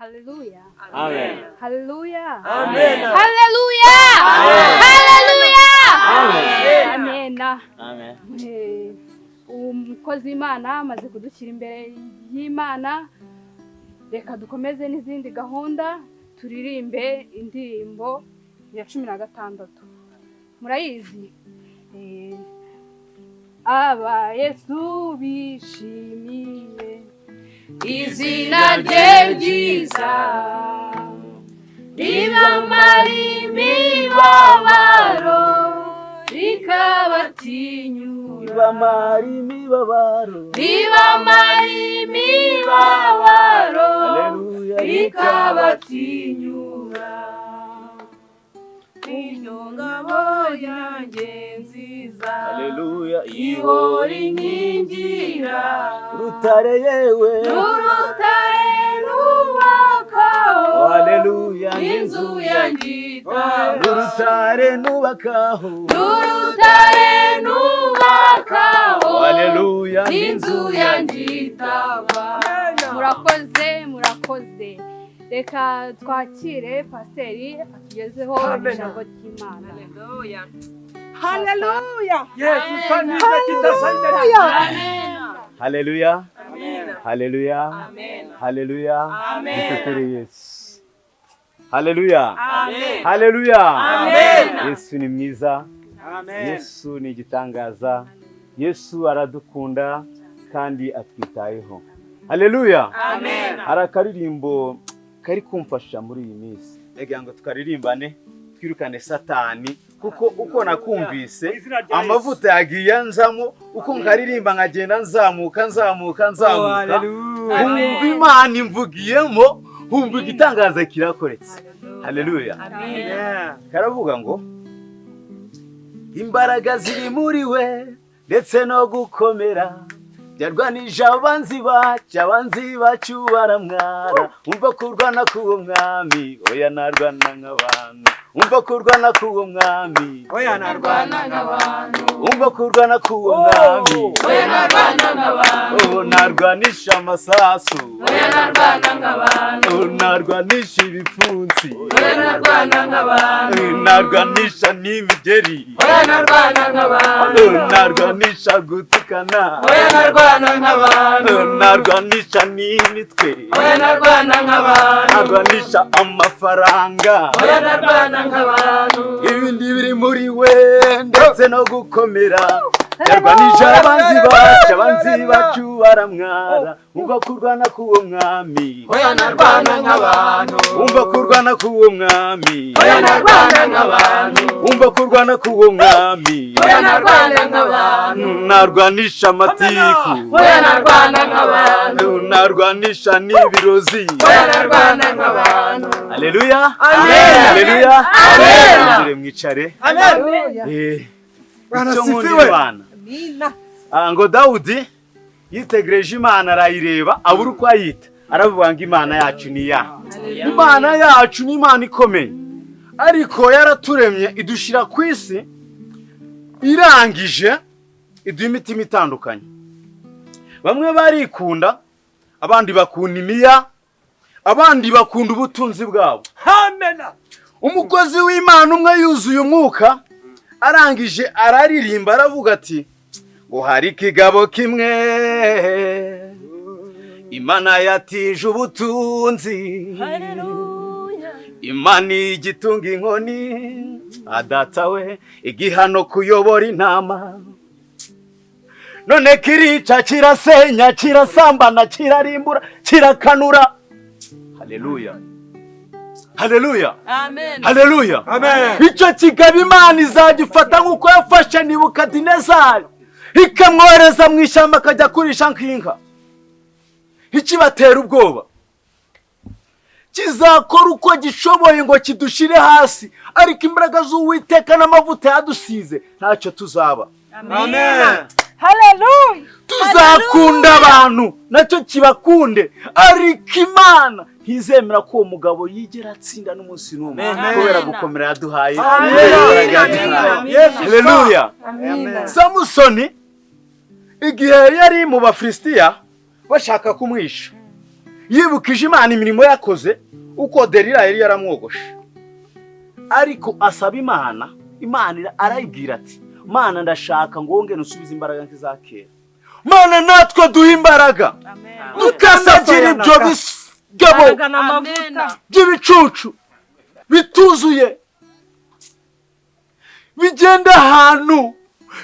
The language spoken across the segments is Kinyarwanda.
Hallelujah. Amen. Hallelujah. Amen. Hallelujah. Hallelujah. Amen. Amen. Amen. Umukozi w'Imana amaze kudushyira imbere y'Imana, reka dukomeze n'izindi gahunda, turirimbe indirimbo ya 16. Murayizi? Aba Yesu bishimiye izina rye ryiza, ribamara imibabaro rikabatinyura, Ribamara imibabaro, ribamara imibabaro Hallelujah. rikabatinyura. Iryo ngabo yanjye nziza, Hallelujah. ihora inkingira, Rutare yewe, n'urutare nubakaho, Hallelujah. n'inzu yanjye itaba, Rutare nubakaho, n'urutare nubakaho, Hallelujah. n'inzu yanjye itaba. Murakoze. Reka twakire Pasteur atugezeho ijambo ry'Imana. Hallelujah. Hallelujah. Yes, Hallelujah. Amen. Hallelujah. Amen. Hallelujah. Amen. Dutere Yesu. Hallelujah. Amen. Hallelujah. Amen. Yesu ni mwiza. Amen. Yesu ni igitangaza. Yesu aradukunda kandi atwitayeho. Hallelujah. Amen. Hari akaririmbo kari kumfasha muri iyi minsi. Ega ngo tukaririmbane twirukane Satani, kuko uko nakumvise amavuta yagiye nzamo, uko nkaririmba nkagenda nzamuka. Humva Imana imvugiyemo, humva igitangaza kirakoretse. Hallelujah. Amen. Karavuga ngo imbaraga ziri muri we ndetse no gukomera, byarwanije abanzi bacu baramwara. Umva kurwana k'uwo mwami, oya narwana nk'abantu. Umva kurwana k'uwo mwami, Oya narwana nk'abantu. umva kurwana k'uwo mwami, Oya narwana nk'abantu. oh narwanisha amasasu, Oya narwana nk'abantu. oh narwanisha ibipfunsi, Oya narwana nk'abantu. narwanisha n'imigeri, Oya narwana nk'abantu. narwanisha gutukana, Oya narwana nk'abantu. narwanisha n'imitwe, Oya narwana nk'abantu. narwanisha amafaranga, Oya narwana nk'abantu. ibindi biri muri we ndetse no gukomera, yarwanije abanzi bacu baramwara. Umva kurwana k'uwo mwami, Oya narwana nk'abantu. umva kurwana k'uwo mwami, Oya narwana nk'abantu. umva kurwana k'uwo mwami, Oya narwana nk'abantu. narwanisha amatiku, Oya narwana nk'abantu. narwanisha n'ibirozi. Oya narwana nk'abantu. Haleluya. Amen. Haleluya. Amen. Mwicare, mwicare. Amen. Bwana Icyo nkunda sifiwe. Imana. Amina. Ngo Dawudi yitegereje Imana arayireba, abura uko ayita, aravuga ngo Imana yacu ni ya. Imana yacu ni Imana ikomeye, ariko yaraturemye idushira ku isi, irangije iduha imitima itandukanye. Bamwe barikunda, abandi bakunda imiya, abandi bakunda ubutunzi bwabo. Amen. Umukozi w'Imana umwe yuzuye umwuka, arangije araririmba aravuga ati ngo hari ikigabo kimwe Imana yatije ubutunzi. Hallelujah. Imana igitunga inkoni, adatawe igihano kuyobora intama. None kirica, kirasenya, kirasambana, kirarimbura, kirakanura. Haleluya. Haleluya. Amen. Haleluya. Amen. Icyo kigabo Imana izagifata nk'uko yafashe Nebukadinezari, ikamwohereza mu ishyamba akajya kurisha nk'inka. Ikibatera ubwoba, kizakora uko gishoboye ngo kidushire hasi, ariko imbaraga z'Uwiteka n'amavuta yadusize ntacyo tuzaba. Amen. Hallelujah. Tuzakunda abantu nacyo kibakunde, ariko Imana ntizemera ko uwo mugabo yigera atsinda n'umunsi n'umwe, kubera gukomera yaduhaye. Haleluya. Samusoni igihe yari mu Bafilisitiya bashaka kumwisha, yibukije Imana imirimo yakoze uko Delila yari yaramwogoshe. Ariko asaba Imana arayibwira ati, Mana ndashaka ngo wongere usubize imbaraga nk'iza kera. Mana natwe duha imbaraga. Tukasagira ibyo bisgabo by'ibicucu bituzuye bigenda ahantu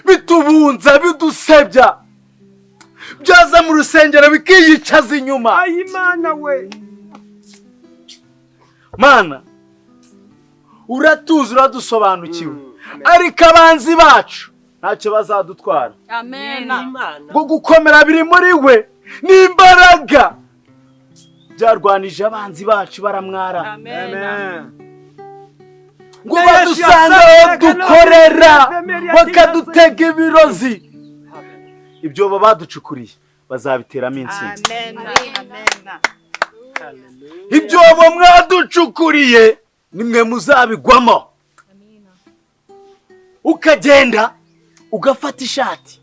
bitubunza bidusebya byaza mu rusengero bikiyicaza inyuma. Ay Imana we. Mana uratuzi uradusobanukiwe, ariko abanzi bacu ntacyo bazadutwara. Amen. Ngo gukomera biri muri we n'imbaraga byarwanije abanzi bacu baramwara. Amen. Ngo badusanga aho dukorera bakadutega ibirozi. Ibyo baducukuriye bazabiteramo intsinzi. Ibyo mwaducukuriye nimwe muzabigwamo. Ukagenda ugafata ishati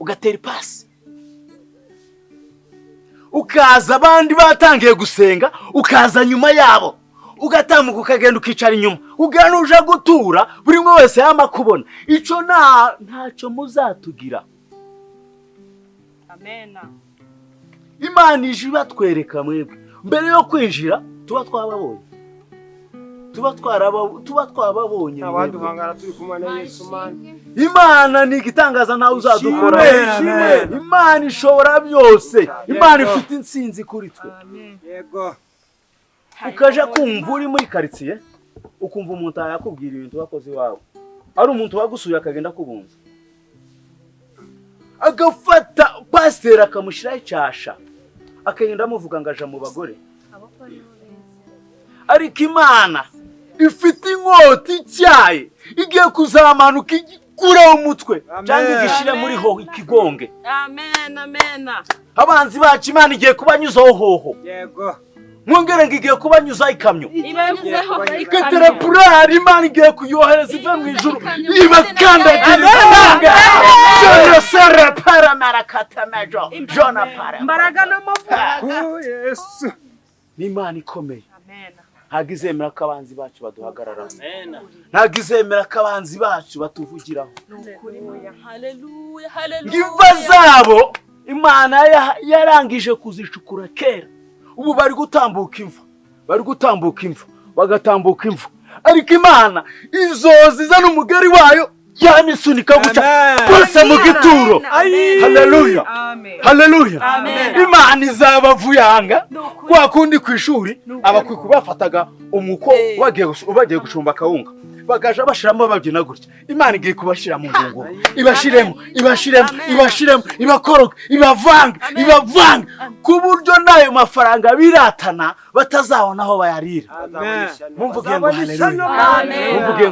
ugatera ipasi, ukaza abandi batangiye gusenga, ukaza nyuma yabo ugatambuka ukagenda ukicara inyuma, uganuje gutura buri umwe wese yama kubona. Ico ntacyo muzatugira. Amen. Imana ije batwereka mwebwe mbere yo kwinjira tuba twababonye. Abantu hangara turi kumwe na Yesu man. Imana ni igitangaza ntawe uzadukora. Imana ishobora byose. Imana ifite intsinzi kuri twe. Yego. Ukaje kumva uri muri quartier ukumva umuntu yakubwira ibintu bakoze wawe, ari umuntu wagusuye akagenda kubunza, agafata Pasteur akamushiraho icyasha akagenda amuvuga ngaja mu bagore. Ariko Imana ifite inkota icyaye igiye kuzamanuka igikura umutwe cyangwa igishire muri ho ikigonge. Amen. Abanzi bacu Imana igiye kubanyuzaho hoho. Yego. Mwongere ngiye kubanyuza ikamyo. Ibamuzeho Ikatere purari Imana igiye kuyohereza ive mu ijuru ibakandagira. Jono sere para marakata mejo. Jona para. Mbaraga n'amavuta. Oh Yesu. Ni Imana ikomeye. Amen. Ntagizemera ko abanzi bacu baduhagarara. Amen. Ntagizemera ko abanzi bacu batuvugiraho. Haleluya. Ngiva zabo Imana yarangije kuzicukura kera. Ubu bari gutambuka imva, bagatambuka imva. Ariko Imana izoziza n'umugari wayo yanisunika guca bose mu gituro. Haleluya. Haleluya. Imana izabavuyanga kwa kundi kwishuri abakwiku bafataga umuko bagiye gushumba kawunga bagaja bashiramo babyina gutya. Imana igiye kubashira mu ngungu, ibashiremo ibakoroga ibavanga ku buryo nayo mafaranga biratana batazabona aho bayarira. Mumvuge ngo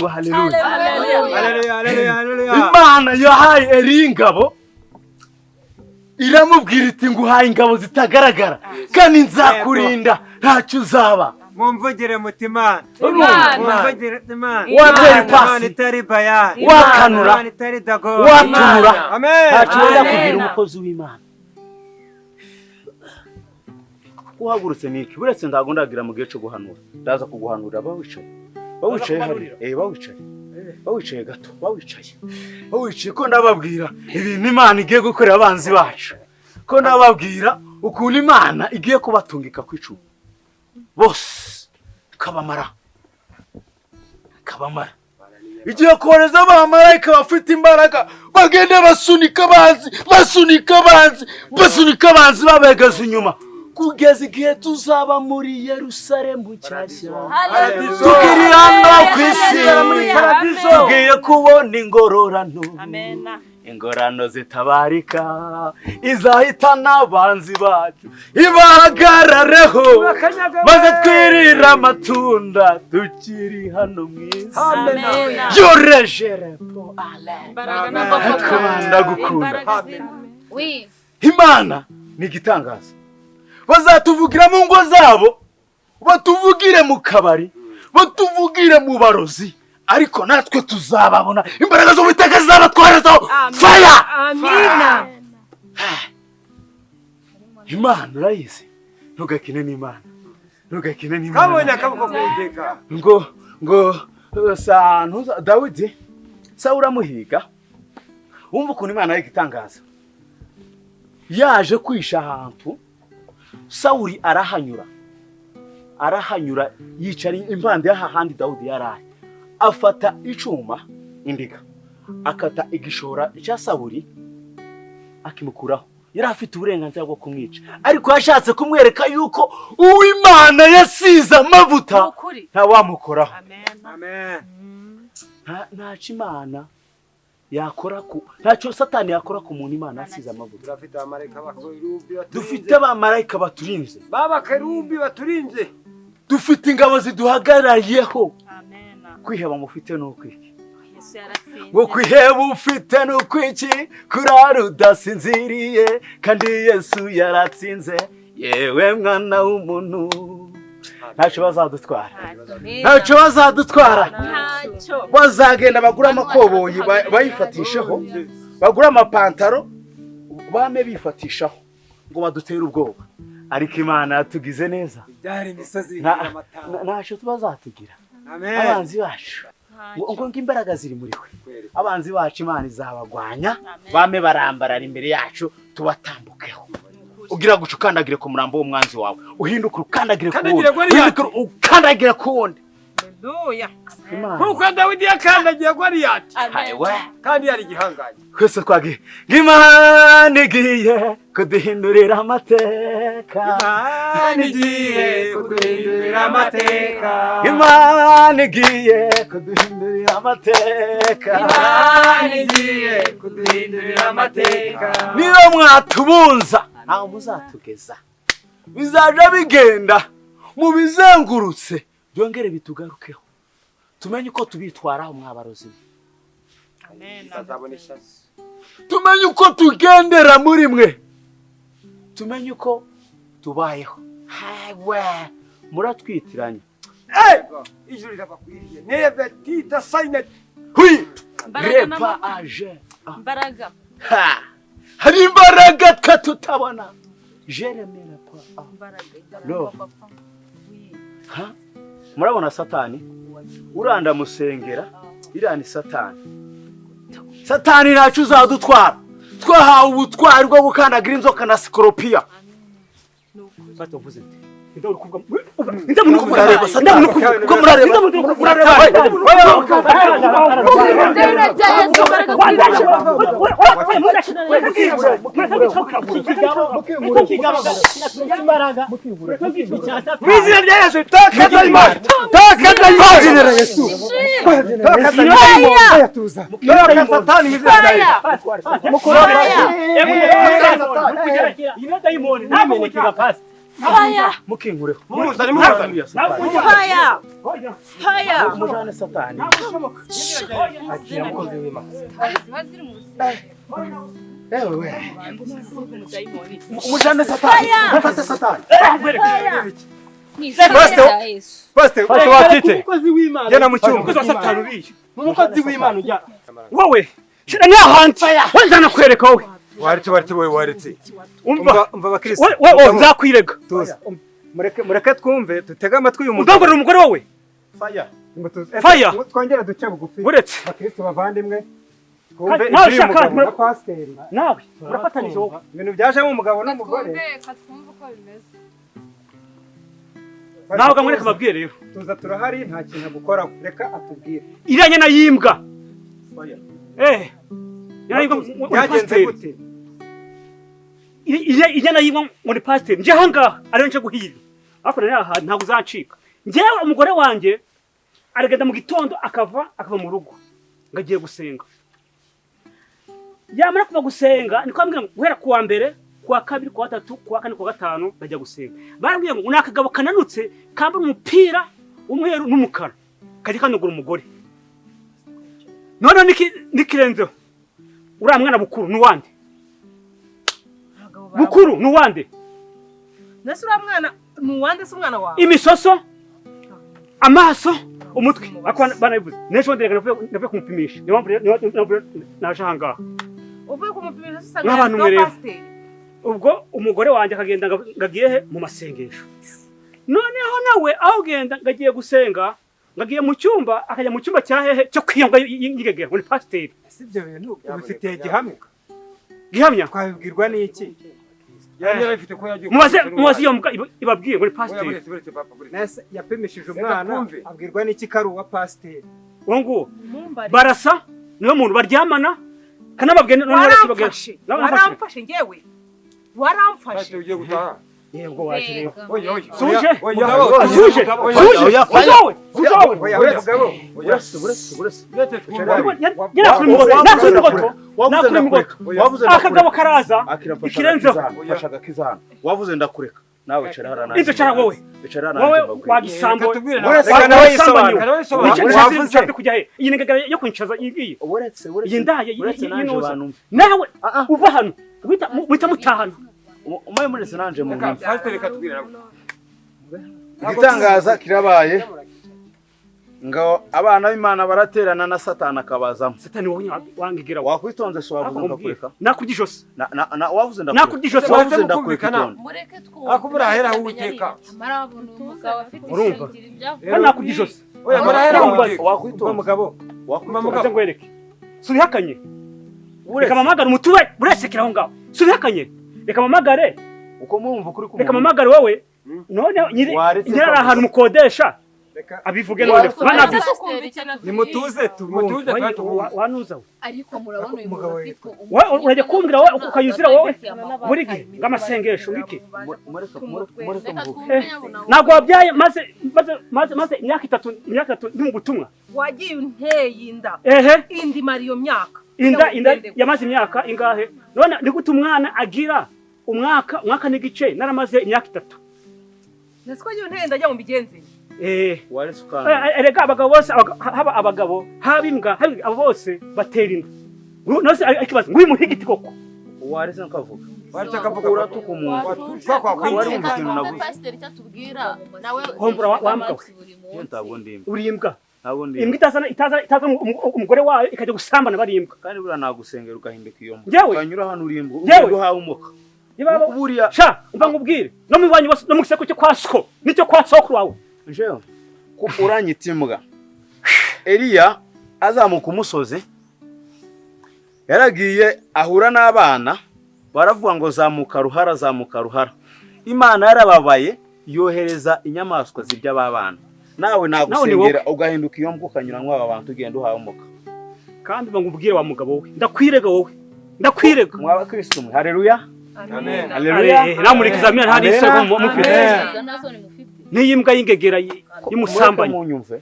haleluya. Haleluya. Imana yahaye Eringabo iramubwira iti nguhaye ingabo zitagaragara kandi nzakurinda ntacyo uzaba. Mumvugire mutima. Mumvugire mutima. Wateri pasi. Itari baya. Wakanura. Itari dago. Watura. Amen. Ntacyo wenda kugira umukozi w'Imana. Uhagurutse niki buretse ndagondagira mu gihe cyo guhanura. Ndaza kuguhanurira bawicaye hari. Bawicaye gato. Bawicaye ko ndababwira ibintu Imana igiye gukorera abanzi bacu. Ko ndababwira ukuntu Imana igiye kubatungika kwicu. Bose kabamara igiye koreza abamarayika bafite imbaraga bagende basunika abanzi babegeza inyuma kugeza igihe tuzaba muri Yerusalemu nshyashya. Tukiri hano ku isi tugiye kubona ingororano. Ingorano zitabarika izahitana abanzi bacu ibahagarareho maze twirira amatunda tukiri hano mwiza. Yorejerepo akabanda gukunda. Imana ni igitangaza. Bazatuvugira mu ngo zabo, batuvugire mu kabari, batuvugire mu barozi, ariko natwe tuzababona imbaraga zo Uwiteka zizabatwaraho fire. Amina. Imana urayizi ntugakine n'Imana kabonye akaboko kwiteka ngo ntuza Dawidi Sawuli amuhiga wumva ukuntu Imana yigitangaza yaje kwisha ahantu Sawuli arahanyura yicara impande y'ahandi Dawidi yaraye afata icuma indiga akata igishora cya Sawuli akimukuraho yari afite uburenganzira bwo kumwica ariko yashatse kumwereka yuko uw'Imana yasize amavuta nta wamukoraho. amen ntacyo Imana yakora ntacyo Satani yakora ku muntu Imana yasize amavuta. Dufite abamarayika baturinze b'abakerubi baturinze, dufite ingabo ziduhagarariyeho. kwiheba mufite n'ukwiki ngo kwiheba ufite n'ukwiki kurara udasinziriye kandi Yesu yaratsinze yewe mwana w'umuntu. ntacyo bazadutwara bazagenda bagura amakoboyi bayifatisheho bagura amapantaro bame bifatishaho ngo badutere ubwoba ariko Imana yatugize neza ntacyo tubazatugira. abanzi bacu ngo imbaraga ziri muri we abanzi bacu Imana izabagwanya bame barambarara imbere yacu tubatambukeho. ugira guca ukandagire ku murambo w'umwanzi wawe uhinduka ukandagire ku wundi. Haleluya. Kuko Dawidi yakandagiye Goliyati kandi yari gihanganye. Twese twagiye Imana igiye kuduhindurira amateka. Imana igiye kuduhindurira amateka. Imana igiye kuduhindurira amateka. Imana igiye kuduhindurira amateka. Niyo mwatubunza ntaho muzatugeza. Bizaje bigenda mu bizengurutse byongere bitugarukeho. Tumenye uko tubitwaraho mwabarozi. Amen. Tumenye uko tugendera muri mwe. Tumenye uko tubayeho. Hawe muratwitiranye. Ijuru rirabakwiriye. Neve tita signet. Hui. Repa age. Imbaraga. Hari imbaraga tutabona. Jeremera pa. Imbaraga. Ha? Murabona Satani? Uranda musengera. Irani Satani. Satani nacu uzadutwara. Twahawe ubutwari bwo gukandagira inzoka na scorpion. Fata uvuze nti. Ndabura kuvuga. Ndabura Fire! Mukinkure. Fire! Fire! Mujane Satani. Agiye mukozi w'Imana. Ewe. Mujane Satani. Mufate Satani. Pasteur, watite. Umukozi w'Imana. Jana mu cyumba. Umukozi wa Satani ubiye. Umukozi w'Imana ujya. Wowe. Shira nyahanti. Wenda nakwereka wowe. Waretse. Umva bakristo. Wowe nzakwirega. Tuza. Mureke twumve tutega amatwi uyu mugabo. Ugambara umugore wowe. Fire. Twongera duce bugufi. Uretse. Bakristo bavandimwe. Twumve nawe ibyo umugabo shaka, na pasteur. Nawe urafatanije wowe. Ibintu byajemo umugabo n'umugore. Twumve uko bimeze. Nawe gamwereka babwire rero. Tuza turahari nta kintu gukora. Reka atubwire. Iranye na yimbwa. Yagenze gute? Ijana yimbwa muri pasteur. Nje hangaha ariyo nje guhira. Ariko nari aha ntago uzancika. Njewe umugore wanje aragenda mu gitondo akava mu rugo. Ngagiye gusenga. Yamara kuva gusenga niko ambwira guhera kuwa mbere, kuwa kabiri, kuwa gatatu, kuwa kane, kuwa gatanu bajya gusenga. Barambwiye ngo nakagabo kananutse kamba umupira umweru n'umukara. Kaje kanugura umugore. None nikirenzeho. Ura mwana bukuru nuwande? Bukuru nuwande? Nasi ura mwana nuwande se umwana wawe? Imisoso, amaso, umutwe. Akwana banabivuze. Nejo ndirega navuye kumupimisha. Niyo naje hangaha. Uvuye kumupimisha usanga pasteur. ubwo umugore wanjye akagenda ngagiye he mu masengesho noneho nawe aho genda ngagiye gusenga ngagiye mu cyumba akajya mu cyumba cya hehe cyo kwiyonga yigegera muri pasteur sibyo bintu bifite gihamya twabibwirwa n'iki mubaze iyo mbwa ibabwiye muri pasteur nese yapimishije umwana abwirwa n'iki kari uwa pasteur ngo barasa niyo muntu baryamana kanababwiye none waramfashe waramfashe ngewe waramfashe ugiye gutaha yego waje rero oya suje suje akagabo karaza ikirenzeho washaka kizana wavuze ndakureka nawe cara harana icyo cara wowe wagisambo wavuze kujya he iyi ngagara yo kuncaza igiye iyi ndaye yinuza nawe uva hano wita mutahana umaye muri senanje mu pastor katubwira nabo igitangaza kirabaye ngo abana b'Imana baraterana na Satani akabazamo Satani wowe wangigira wakwitonze so wavuze ndakureka nakujijose wavuze ndakureka nakujijose wavuze ndakureka mureke twumve akubura ahera uwiteka amarabuntu umugabo afite urumva ibyavuye nakujijose oya marahera uwiteka wakwitonze mugabo wakwitonze ngwereke subihakanye reka mamagara umutuwe buresekera aho ngaho subihakanye reka mamagare uko murumva kuri ku reka mamagare wowe none nyiri ahantu mukodesha abivuge none nimutuze wanuza ariko murabona uyu mugabo afite urajya kumbwira wowe ukayuzira wowe buri gihe ng'amasengesho ngiki ntabwo wabyaye maze imyaka itatu ndi mu butumwa wagiye unteye inda indi mari iyo myaka inda yamaze imyaka ingahe none ni gute umwana agira umwaka n'igice naramaze imyaka 3 nese ko wagiye unteye inda ajya mu bigenzi erega abagabo bose haba abagabo haba imbwa abo bose batera inda nose ikibazo ngwi muhigiti koko warese nkavuga waretse akavuga uratuka umuntu wari mu kintu navuze pastor cyatubwira nawe hombura wambwa ntabwo ndimba urimbwa ntabwo ndimba imbwa itaza umugore wawe ikajya gusambana barimbwa kandi bura nagusengera ugahinduka iyo mbwa ukanyura hano urimbwa ubwo hawe umuka buriya sha umva ngubwire no mu banyu bose no mu giseko cyo kwasko nicyo kwasoko wawe njewe ko uranyita imbwa Eliya azamuka umusozi yaragiye ahura n'abana baravuga ngo zamuka ruhara Imana yarababaye yohereza inyamaswa zirya babana nawe nagusengera ugahinduka iyo mbwa ukanyuranwa aba bantu ugenda uhawe umuka kandi bangubwire wa mugabo we ndakwirega wowe ndakwirega mwaba Kristo mwe haleluya amen haleluya namurikiza mwe hari isego mufite n'iyimbwa y'ingegera y'umusambanye munyumve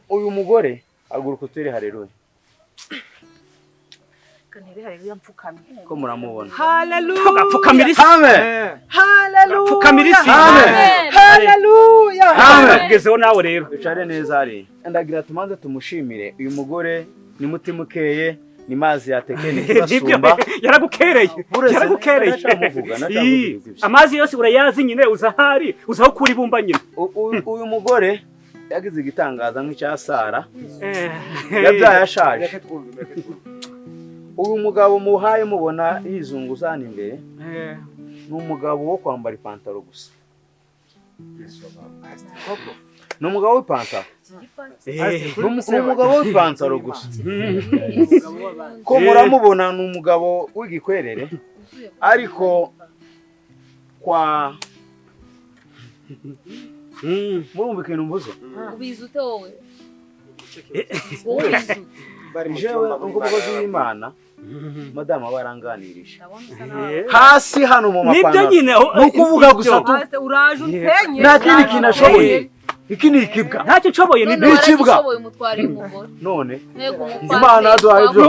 uyu mugore aguruka utere haleluya kanere haleluya mpfukamye ko muramubona haleluya pfukamirisi amen haleluya pfukamirisi amen haleluya amen gezeho nawe rero bicare neza ari ndagira tumanze tumushimire uyu mugore ni mutima ukeye ni mazi yatekene kibasumba yaragukereye amazi yose urayazi nyine uzahari uzaho kuri bumba nyine uyu mugore yagize igitangaza nk'icya Sara yabyaye ashaje uyu mugabo muhaye mubona yizunguzana imbere ni umugabo wo kwambara ipantaro gusa ni umugabo w'ipantaro ni umugabo w'ipantaro gusa ko muramubona ni umugabo w'igikwerere ariko kwa murumva ikintu mvuze ubizi ute wowe jewe umukozi w'Imana madama baranganirije hasi hano mu mapana nibyo nyine nukuvuga gusa uraje unsenye nta kindi kintu ashoboye iki ni ikibwa ntacyo nshoboye ni ikibwa none Imana yaduhaye byo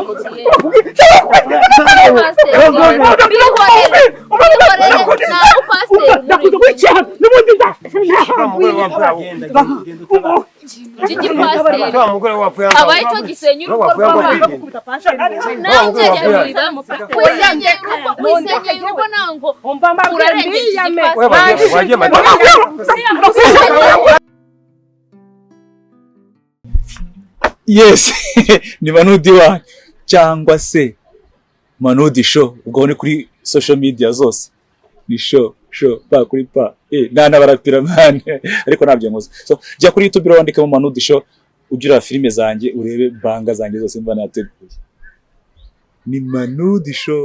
abaye cyo gisenya urugo rw'abantu wisenyeye urugo nango urarengeye yes ni manudi wa cyangwa se manudi show ubwo ni kuri social media zose ni show pa kuri pa nana barapira man ariko nabyo nkoze. So jya kuri YouTube wandika mu Manu Show ugira filime zanjye urebe banga zanjye zose mba nateguye. Ni Manu Show.